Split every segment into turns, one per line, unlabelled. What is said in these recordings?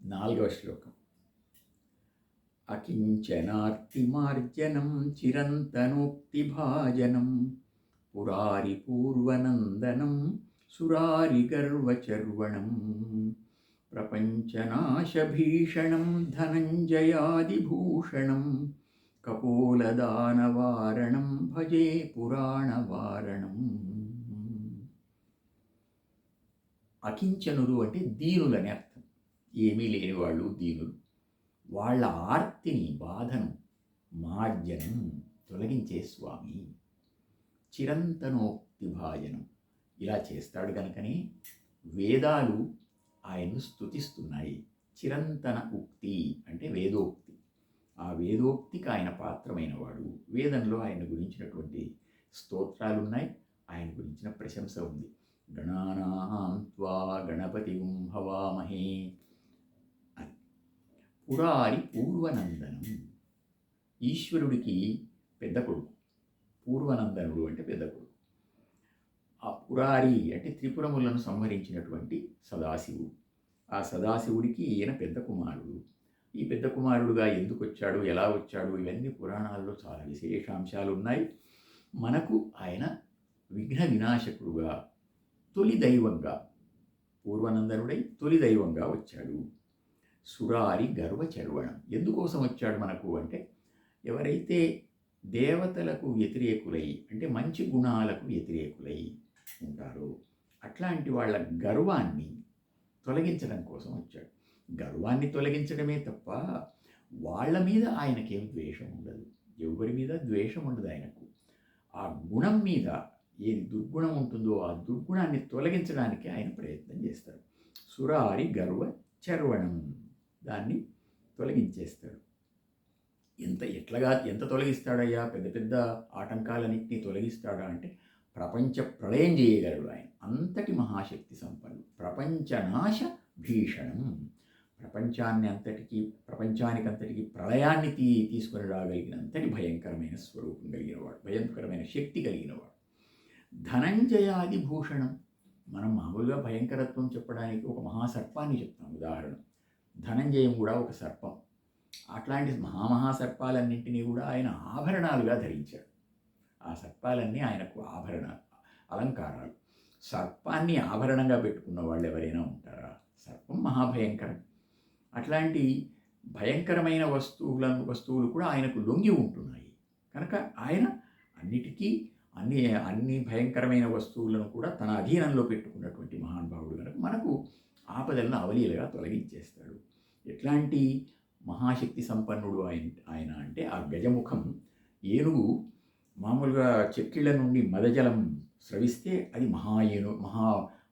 4వ శ్లోకం. అకించనార్తిమార్జనం చిరంతనోక్తిభాజనం పురారి పూర్వనందనం సురారి గర్వచర్వణం ప్రపంచనాశభీషణం ధనంజయాదిభూషణం కపోలదానవారణం భజే పురాణవారణం. అకించనులు అంటే దీనులని అర్థం. ఏమీ లేని వాళ్ళు దీనులు. వాళ్ళ ఆర్తిని, బాధను, మార్జనం తొలగించే స్వామి. చిరంతనోక్తి భాజనం ఇలా చేస్తాడు కనుకనే వేదాలు ఆయన్ను స్తుతిస్తున్నాయి. చిరంతన ఉక్తి అంటే వేదోక్తి. ఆ వేదోక్తికి ఆయన పాత్రమైన వాడు. వేదంలో ఆయన గురించినటువంటి స్తోత్రాలున్నాయి, ఆయన గురించిన ప్రశంస ఉంది. గణానాం త్వా గణపతిం హవామహే. పురారి పూర్వనందనం, ఈశ్వరుడికి పెద్ద కొడుకు. పూర్వనందనుడు అంటే పెద్ద కొడుకు. ఆ పురారి అంటే త్రిపురములను సంహరించినటువంటి సదాశివుడు. ఆ సదాశివుడికి ఈయన పెద్ద కుమారుడు. ఈ పెద్ద కుమారుడుగా ఎందుకు వచ్చాడు, ఎలా వచ్చాడు, ఇవన్నీ పురాణాల్లో చాలా విశేషాంశాలు ఉన్నాయి. మనకు ఆయన విఘ్న వినాశకుడుగా, తొలి దైవంగా, పూర్వనందనుడై తొలి దైవంగా వచ్చాడు. సురారి గర్వచర్వణం ఎందుకోసం వచ్చాడు మనకు అంటే, ఎవరైతే దేవతలకు వ్యతిరేకులై అంటే మంచి గుణాలకు వ్యతిరేకులై ఉంటారో అట్లాంటి వాళ్ళ గర్వాన్ని తొలగించడం కోసం వచ్చాడు. గర్వాన్ని తొలగించడమే తప్ప వాళ్ళ మీద ఆయనకేం ద్వేషం ఉండదు. ఎవరి మీద ద్వేషం ఉండదు ఆయనకు. ఆ గుణం మీద ఏది దుర్గుణం ఉంటుందో ఆ దుర్గుణాన్ని తొలగించడానికి ఆయన ప్రయత్నం చేస్తాడు. సురారి గర్వ చర్వణం, దాన్ని తొలగించేస్తాడు. ఎంత తొలగిస్తాడయ్యా? పెద్ద పెద్ద ఆటంకాలన్నింటినీ తొలగిస్తాడా అంటే ప్రపంచ ప్రళయం చేయగలడు ఆయన. అంతటి మహాశక్తి సంపన్నుడు. ప్రపంచనాశ భీషణం, ప్రపంచానికంతటికి ప్రళయాన్ని తీసుకొని రాగలిగినంతటి భయంకరమైన స్వరూపం కలిగినవాడు, భయంకరమైన శక్తి కలిగినవాడు. ధనంజయాది భూషణం, మనం మామూలుగా భయంకరత్వం చెప్పడానికి ఒక మహాసర్పాన్ని చెప్తాం ఉదాహరణ. ధనంజయం కూడా ఒక సర్పం. అట్లాంటి మహాసర్పాలన్నింటినీ కూడా ఆయన ఆభరణాలుగా ధరించాడు. ఆ సర్పాలన్నీ ఆయనకు ఆభరణాలు, అలంకారాలు. సర్పాన్ని ఆభరణంగా పెట్టుకున్న వాళ్ళు ఎవరైనా ఉంటారా? సర్పం మహాభయంకరం. అట్లాంటి భయంకరమైన వస్తువులు కూడా ఆయనకు లొంగి ఉంటున్నాయి కనుక ఆయన అన్ని భయంకరమైన వస్తువులను కూడా తన అధీనంలో పెట్టుకున్నటువంటి మహానుభావుడు కనుక మనకు ఆపదలను అవలీలగా తొలగించేస్తాడు. ఎట్లాంటి మహాశక్తి సంపన్నుడు ఆయన అంటే, ఆ గజముఖం ఏనుగు మామూలుగా చెక్కిళ్ళ నుండి మదజలం స్రవిస్తే అది మహా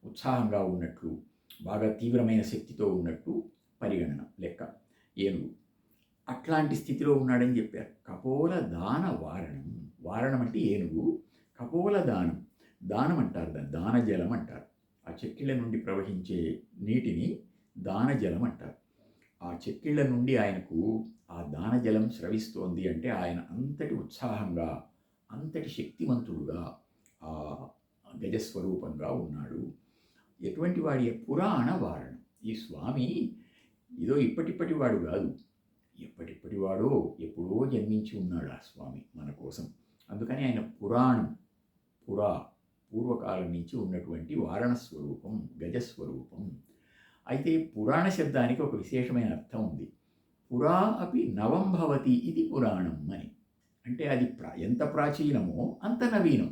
ఉత్సాహంగా ఉన్నట్లు, బాగా తీవ్రమైన శక్తితో ఉన్నట్టు పరిగణన లెక్క ఏనుగు. అట్లాంటి స్థితిలో ఉన్నాడని చెప్పారు. కపోల దాన వారణం, వారణం అంటే ఏనుగు, కపోల దానం, దానం అంటారు, దాన్ని దానజలం అంటారు. ఆ చెక్కిళ్ళ నుండి ప్రవహించే నీటిని దానజలం అంటారు. ఆ చెక్కిళ్ళ నుండి ఆయనకు ఆ దానజలం స్రవిస్తోంది అంటే ఆయన అంతటి ఉత్సాహంగా, అంతటి శక్తివంతుడుగా ఆ గజస్వరూపంగా ఉన్నాడు. ఎటువంటి వాడి? పురాణ వారణం. ఈ స్వామి ఏదో ఇప్పటిప్పటి వాడు కాదు, ఎప్పటిప్పటి వాడో ఎప్పుడో జన్మించి ఉన్నాడు ఆ స్వామి మన కోసం. అందుకని ఆయన పురాణం, పూర్వకాలం నుంచి ఉన్నటువంటి వారణ స్వరూపం, గజస్వరూపం. అయితే పురాణ శబ్దానికి ఒక విశేషమైన అర్థం ఉంది. పురా అపి నవం భవతి ఇది పురాణం అని. అంటే అది ఎంత ప్రాచీనమో అంత నవీనం.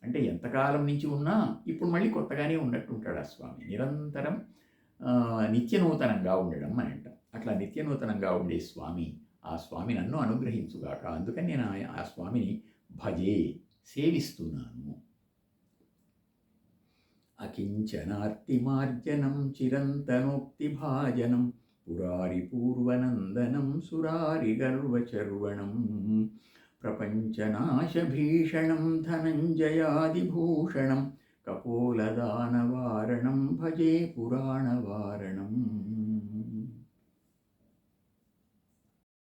అంటే ఎంతకాలం నుంచి ఉన్నా ఇప్పుడు మళ్ళీ కొత్తగానే ఉన్నట్టుంటాడు ఆ స్వామి. నిరంతరం నిత్యనూతనంగా ఉండడం అని అంటాం. అట్లా నిత్యనూతనంగా ఉండే స్వామి, ఆ స్వామి నన్ను అనుగ్రహించుగాక. అందుకని నేను ఆ స్వామిని భజే, సేవిస్తున్నాను. అకించనార్తిమార్జనం చిరంతనోక్తిభాజనం పురారి పూర్వనందనం సురారి గర్వచర్వణం ప్రపంచనాశభీషణం ధనంజయాదిభూషణం కపోలదానవారణం భజే పురాణవారణం.